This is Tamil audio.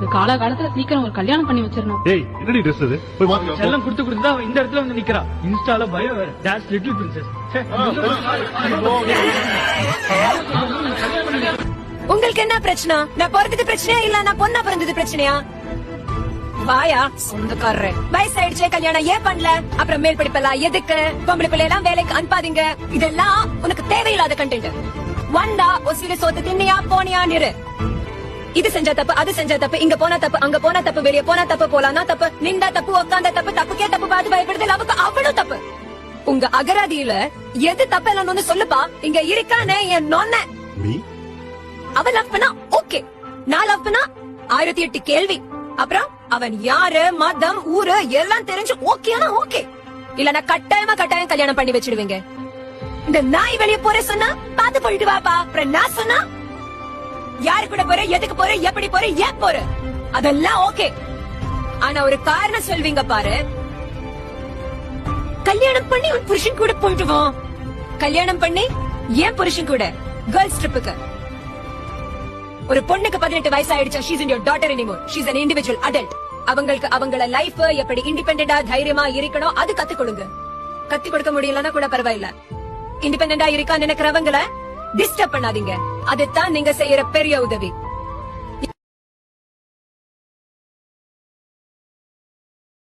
அவளுக்கு காலகாலத்துல சீக்கிரம் ஒரு கல்யாணம் பண்ணி வச்சிடணும். ஏய் என்னடி ட்ரெஸ் இது? போய் மாத்தி எல்லாம் குடுத்து தான் இந்த இடத்துல வந்து நிக்கிறா. இன்ஸ்டால பயோ வேற. That's little princess. உங்களுக்கு என்ன பிரச்சனை? நான் பிறந்தது பிரச்சனையா இல்ல நான் பொண்ணா பிறந்தது பிரச்சனையா? வாயா சொந்தக்காரரே, வயசாயிடுச்சே கல்யாணம் ஏன் பண்ணல? அப்புறம் மேல் படிப்பெல்லாம் எதுக்கு? பொம்பளை பிள்ளை எல்லாம் வேலைக்கு அனுப்பாதீங்க. இதெல்லாம் உனக்கு தேவையில்லாத கண்டென்ட். வந்தா ஒசில சோத்து தின்னியா போனியா நிறு. இது செஞ்சா தப்பு, அது செஞ்சா தப்பு, இங்க போனா தப்பு, அங்க போனா தப்பு, வெளியே போனா தப்பு, போலானா தப்பு, நின்றா தப்பு, உட்காந்தா தப்பு, தப்புக்கே தப்பு பார்த்து பயப்படுதல் அவக்கு அவ்வளவு தப்பு. உங்க அகராதியில எது தப்பு எல்லாம் சொல்லுப்பா. இங்க இருக்கானே என் நொன்ன. அவன் லவ் பண்ணா ஓகே, நான் லவ் பண்ணா 1008 கேள்வி. அப்புறம் அவன் யாரு, மதம், ஊரு எல்லாம் தெரிஞ்சு ஓகேனா ஓகே, இல்லனா கட்டாயம் கல்யாணம் பண்ணி வச்சிடுவீங்க. இந்த நாய் வெளியே போற சொன்னா பாத்து போயிட்டு வாப்பா. அப்புறம் நான் சொன்னா யாரு கூட போற, எதுக்கு போற, எப்படி போற, ஏன் போற, அதெல்லாம் ஓகே. ஆனா ஒரு காரணம் சொல்வீங்க பாரு. கல்யாணம் பண்ணி உன் புருஷன் கூட போயிட்டு வா. கல்யாணம் பண்ணி ஏன் புருஷன் கூட கேர்ள்ஸ் ட்ரிப்புக்கு. ஒரு பொண்ணுக்கு 18 வயசு ஆயிடுச்சா, she's in your daughter anymore. She's an individual adult. அவங்களுக்கு அவங்கள லைஃப் எப்படி இண்டிபெண்டா தைரியமா இருக்கணும் அது கத்து கொடுங்க. கத்து கொடுக்க முடியலன்னா கூட பரவாயில்ல. இண்டிபெண்டா இருக்கா நினைக்கிறவங்கள டிஸ்டர்ப் பண்ணாதீங்க. அதுதான் நீங்க செய்யற பெரிய உதவி.